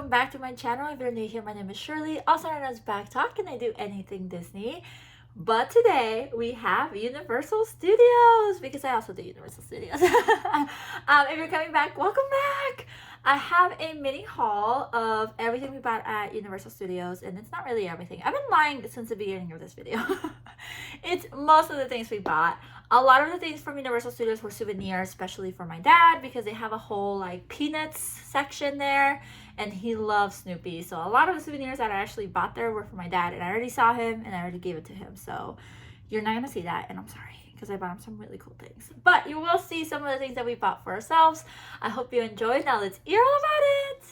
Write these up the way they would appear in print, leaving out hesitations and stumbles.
welcome back to my channel. If you're new here, my name is Shirley, also known as Backttalk, and I do anything Disney. But today we have Universal Studios because I also do Universal Studios. If you're coming back, welcome back. I have a mini haul of everything we bought at Universal Studios, and it's not really everything. I've been lying since the beginning of this video. It's most of the things we bought. A lot of the things from Universal Studios were souvenirs, especially for my dad, because they have a whole like Peanuts section there, and he loves Snoopy. So a lot of the souvenirs that I actually bought there were for my dad, and I already saw him and I already gave it to him. So you're not gonna see that, and I'm sorry, because I bought him some really cool things. But you will see some of the things that we bought for ourselves. I hope you enjoyed. Now let's hear all about it.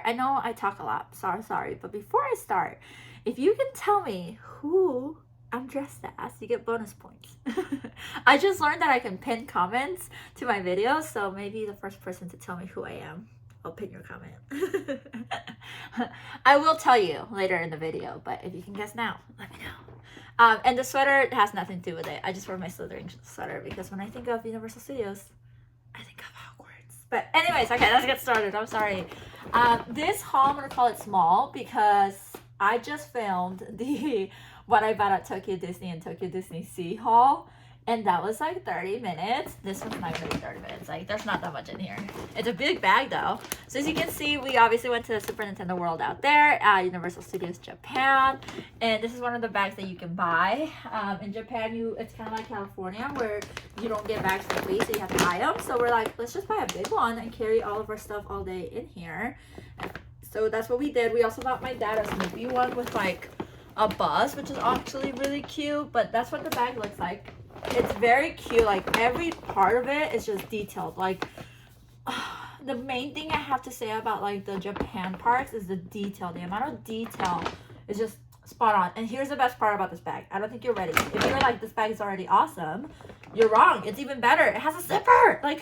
I know I talk a lot, sorry, but before I start, if you can tell me who I'm dressed as, you get bonus points. I just learned that I can pin comments to my videos, so maybe the first person to tell me who I am, I'll pin your comment. I will tell you later in the video, but if you can guess now, let me know. And the sweater has nothing to do with it. I just wear my Slytherin sweater because when I think of Universal Studios, I think of Hogwarts. But anyways, okay, let's get started. I'm sorry. This haul, I'm gonna call it small because I just filmed the what I bought at Tokyo Disney and Tokyo Disney Sea haul, and that was like 30 minutes. This one's not really 30 minutes. Like, there's not that much in here. It's a big bag though. So as you can see, we obviously went to the Super Nintendo World out there at Universal Studios Japan, and this is one of the bags that you can buy. In Japan, it's kind of like California where you don't get bags for free, so you have to buy them. So we're like, let's just buy a big one and carry all of our stuff all day in here. So that's what we did. We also bought my dad a Snoopy one with like a buzz, which is actually really cute, but that's what the bag looks like. It's very cute. Like, every part of it is just detailed. Like, the main thing I have to say about like the Japan parks is the detail. The amount of detail is just spot on. And here's the best part about this bag. I don't think you're ready. If you're like, this bag is already awesome, you're wrong. It's even better. It has a zipper. Like,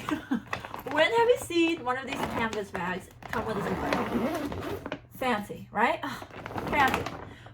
when have you seen one of these canvas bags come with a zipper? Fancy, right? Fancy.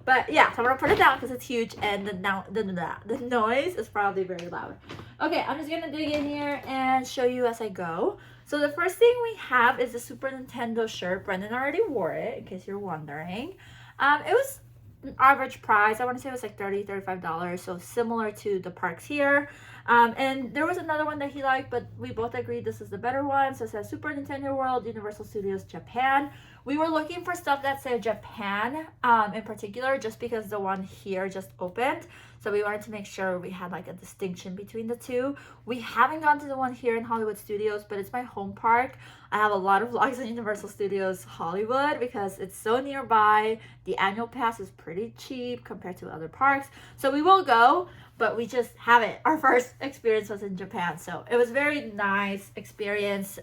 But yeah, so I'm gonna put it down because it's huge, and the noise is probably very loud. Okay, I'm just gonna dig in here and show you as I go. So the first thing we have is the Super Nintendo shirt. Brendan already wore it, in case you're wondering. It was an average price. I want to say it was like $35, so similar to the parks here. And there was another one that he liked, but we both agreed this is the better one. So it says Super Nintendo World, Universal Studios Japan. We were looking for stuff that said Japan in particular, just because the one here just opened. So we wanted to make sure we had like a distinction between the two. We haven't gone to the one here in Hollywood Studios, but it's my home park. I have a lot of vlogs in Universal Studios Hollywood because it's so nearby. The annual pass is pretty cheap compared to other parks. So we will go, but we just haven't. Our first experience was in Japan, so it was a very nice experience.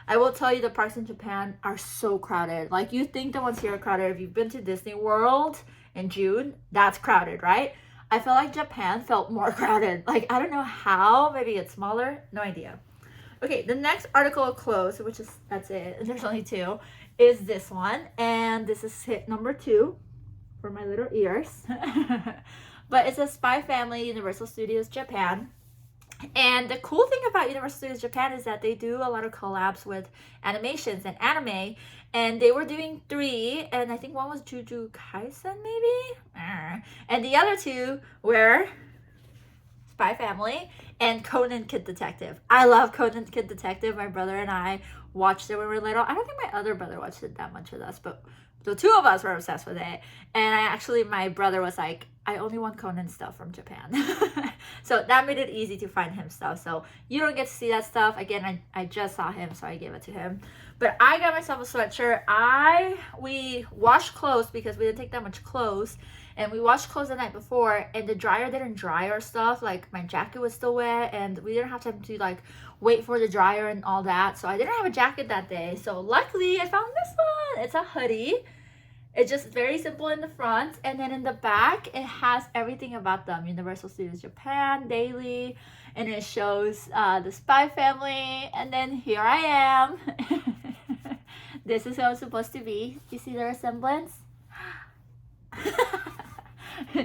I will tell you, the parks in Japan are so crowded. Like, you think the ones here are crowded. If you've been to Disney World in June, that's crowded, right? I feel like Japan felt more crowded. Like, I don't know how. Maybe it's smaller. No idea. Okay, the next article of clothes, which is, that's it, there's only two, is this one. And this is hit number 2 for my little ears. But it's a Spy Family, Universal Studios Japan. And the cool thing about Universal Studios Japan is that they do a lot of collabs with animations and anime, and they were doing 3, and I think one was Jujutsu Kaisen maybe, and the other 2 were Spy Family and Conan Kid Detective. I love Conan Kid Detective. My brother and I watched it when we were little. I don't think my other brother watched it that much with us, but the 2 of us were obsessed with it. And my brother was like, I only want Conan stuff from Japan. So that made it easy to find him stuff. So you don't get to see that stuff. Again, I just saw him, so I gave it to him. But I got myself a sweatshirt. We washed clothes because we didn't take that much clothes. And we washed clothes the night before, and the dryer didn't dry our stuff. Like, my jacket was still wet, and we didn't have time to like wait for the dryer and all that. So I didn't have a jacket that day. So luckily I found this one. It's a hoodie. It's just very simple in the front, and then in the back it has everything about them. Universal Studios Japan daily, and it shows the Spy Family, and then here I am. This is how it's supposed to be. You see the resemblance?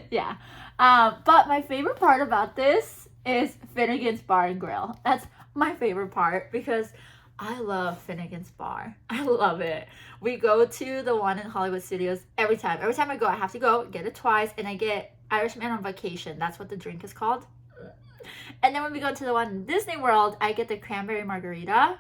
Yeah. But my favorite part about this is Finnegan's Bar and Grill. That's my favorite part because I love Finnegan's Bar. I love it. We go to the one in Hollywood Studios every time. Every time I go, I have to go, get it twice, and I get Irishman on Vacation. That's what the drink is called. And then when we go to the one in Disney World, I get the cranberry margarita.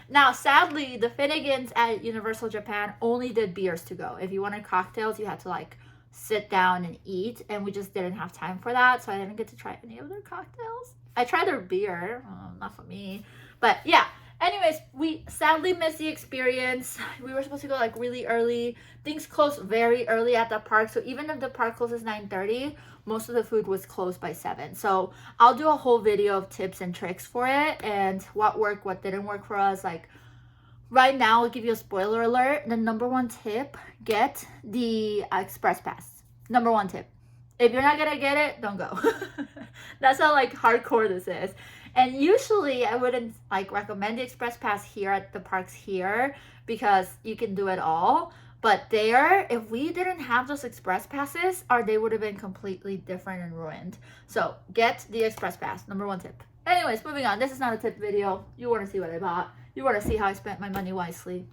Now, sadly, the Finnegans at Universal Japan only did beers to go. If you wanted cocktails, you had to like sit down and eat, and we just didn't have time for that, so I didn't get to try any of their cocktails. I tried their beer, not for me, but yeah. Anyways, we sadly missed the experience. We were supposed to go like really early. Things closed very early at the park, so even if the park closes 9:30, most of the food was closed by 7. So I'll do a whole video of tips and tricks for it and what worked, what didn't work for us. Like right now, I'll give you a spoiler alert. The number one tip, get the express pass. Number one tip. If you're not gonna get it, don't go. That's how like hardcore this is. And usually I wouldn't like recommend the express pass here at the parks here because you can do it all. But there, if we didn't have those express passes, our day would have been completely different and ruined. So get the express pass, number one tip. Anyways, moving on. This is not a tip video. You want to see what I bought. You want to see how I spent my money wisely.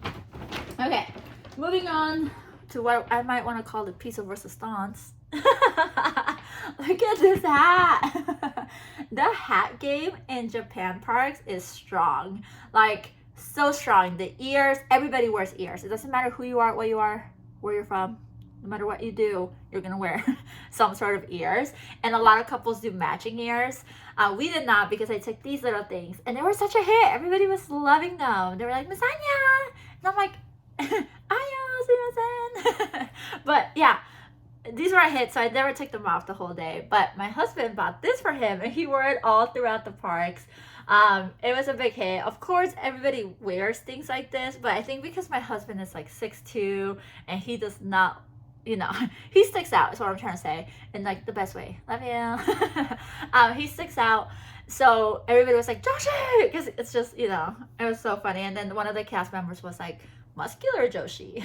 Okay, moving on to what I might want to call the piece of resistance. Look at this hat. The hat game in Japan parks is strong. Like, so strong. The ears, everybody wears ears. It doesn't matter who you are, what you are, where you're from. No matter what you do, you're gonna wear some sort of ears. And a lot of couples do matching ears. We did not because I took these little things and they were such a hit. Everybody was loving them. They were like, Misanya! And I'm like, ayo, sumimasen. But yeah, these were a hit, so I never took them off the whole day. But my husband bought this for him and he wore it all throughout the parks. It was a big hit. Of course, everybody wears things like this, but I think because my husband is like 6'2" and he does not, you know, he sticks out is what I'm trying to say in like the best way. Love you. He sticks out. So everybody was like, Joshi! Because it's just, you know, it was so funny. And then one of the cast members was like, muscular Joshi.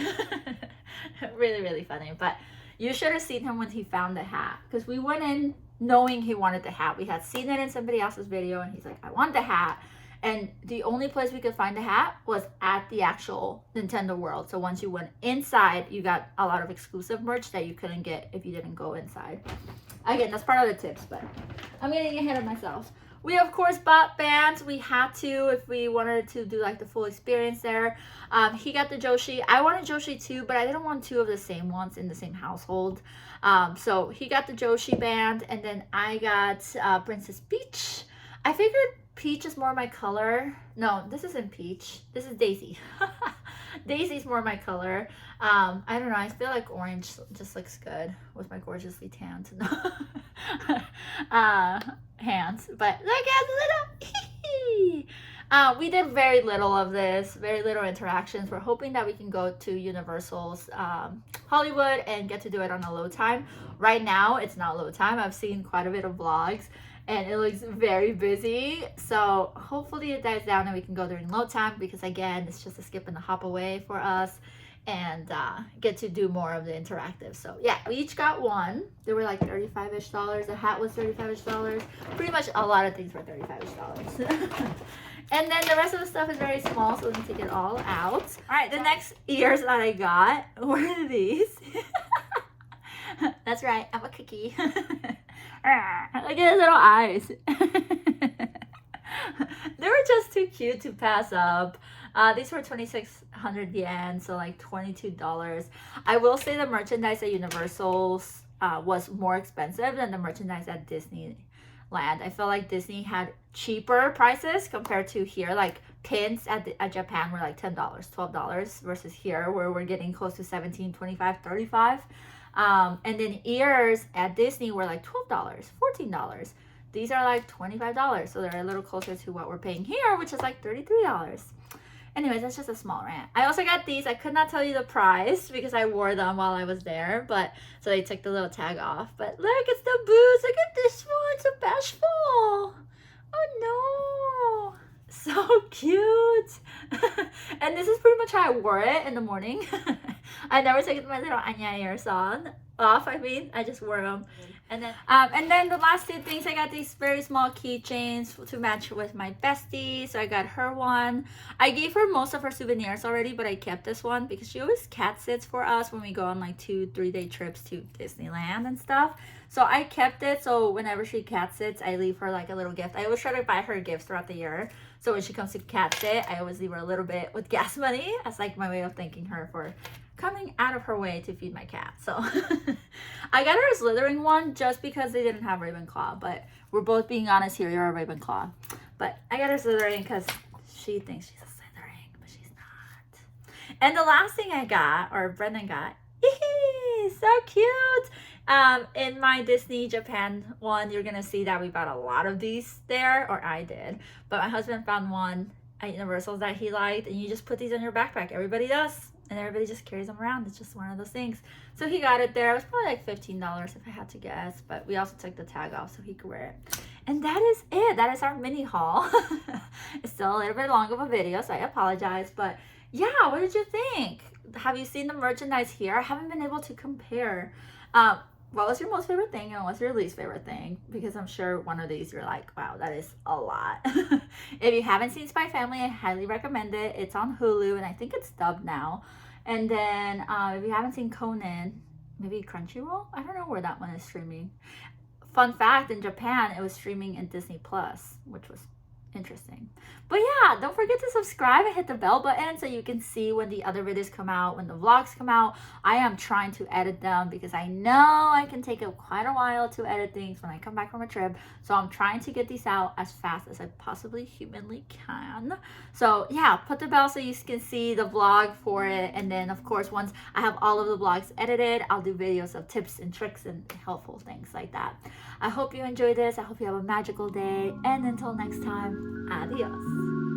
Really, really funny. But you should have seen him when he found the hat. Because we went in knowing he wanted the hat. We had seen it in somebody else's video and he's like, I want the hat. And the only place we could find the hat was at the actual Nintendo World. So once you went inside, you got a lot of exclusive merch that you couldn't get if you didn't go inside. Again, that's part of the tips, but I'm getting ahead of myself. We, of course, bought bands. We had to if we wanted to do like the full experience there. He got the Joshi. I wanted Joshi too, but I didn't want two of the same ones in the same household. So he got the Joshi band, and then I got Princess Peach. I figured Peach is more my color. No, this isn't Peach. This is Daisy. Daisy's more my color. I don't know. I feel like orange just looks good with my gorgeously tanned hands. But look at little. We did very little of this. Very little interactions. We're hoping that we can go to Universal's Hollywood and get to do it on a low time. Right now, it's not low time. I've seen quite a bit of vlogs. And it looks very busy, so hopefully it dies down and we can go during low time because again, it's just a skip and a hop away for us and get to do more of the interactive. So yeah, we each got one. They were like $35-ish. The hat was $35-ish. Pretty much a lot of things were $35-ish. And then the rest of the stuff is very small, so let me take it all out. All right, the next ears that I got were these. That's right, I'm a cookie. Look at his little eyes. They were just too cute to pass up. These were 2,600 yen, so like $22. I will say the merchandise at Universal's was more expensive than the merchandise at Disneyland. I feel like Disney had cheaper prices compared to here. Like pins at Japan were like $10, $12 versus here where we're getting close to $17, $25, $35. And then ears at Disney were like $12, $14. These are like $25, so they're a little closer to what we're paying here, which is like $33. Anyways, that's just a small rant. I also got these. I could not tell you the price because I wore them while I was there, but so they took the little tag off. But look, it's the boots. Look at this one. It's so bashful. Oh no. So cute. And this is pretty much how I wore it in the morning. I never took my little Anya ears off. I mean, I just wore them. And then the last two things, I got these very small keychains to match with my bestie. So I got her one. I gave her most of her souvenirs already, but I kept this one because she always cat sits for us when we go on like 2-3 day trips to Disneyland and stuff. So I kept it, so whenever she cat sits, I leave her like a little gift. I always try to buy her gifts throughout the year. So when she comes to cat sit, I always leave her a little bit with gas money as like my way of thanking her for coming out of her way to feed my cat. So I got her a slithering one just because they didn't have Ravenclaw, but we're both being honest here, you're a Ravenclaw. But I got her slithering because she thinks she's a slithering, but she's not. And the last thing I got, or Brendan got, so cute. In my Disney Japan one, you're gonna see that we bought a lot of these there, or I did, but my husband found one at Universal's that he liked, and you just put these in your backpack. Everybody does, and everybody just carries them around. It's just one of those things. So he got it there. It was probably like $15 if I had to guess, but we also took the tag off so he could wear it. And that is it. That is our mini haul. It's still a little bit long of a video, so I apologize, but yeah, what did you think? Have you seen the merchandise here? I haven't been able to compare. What was your most favorite thing and what's your least favorite thing? Because I'm sure one of these you're like, wow, that is a lot. If you haven't seen Spy Family, I highly recommend it. It's on Hulu and I think it's dubbed now. And then if you haven't seen Conan, maybe Crunchyroll? I don't know where that one is streaming. Fun fact, in Japan, it was streaming in Disney Plus, which was interesting. But yeah, don't forget to subscribe and hit the bell button so you can see when the other videos come out, when the vlogs come out. I am trying to edit them because I know I can take quite a while to edit things when I come back from a trip. So I'm trying to get these out as fast as I possibly humanly can. So yeah, put the bell so you can see the vlog for it. And then of course, once I have all of the vlogs edited, I'll do videos of tips and tricks and helpful things like that. I hope you enjoyed this. I hope you have a magical day. And until next time, adios.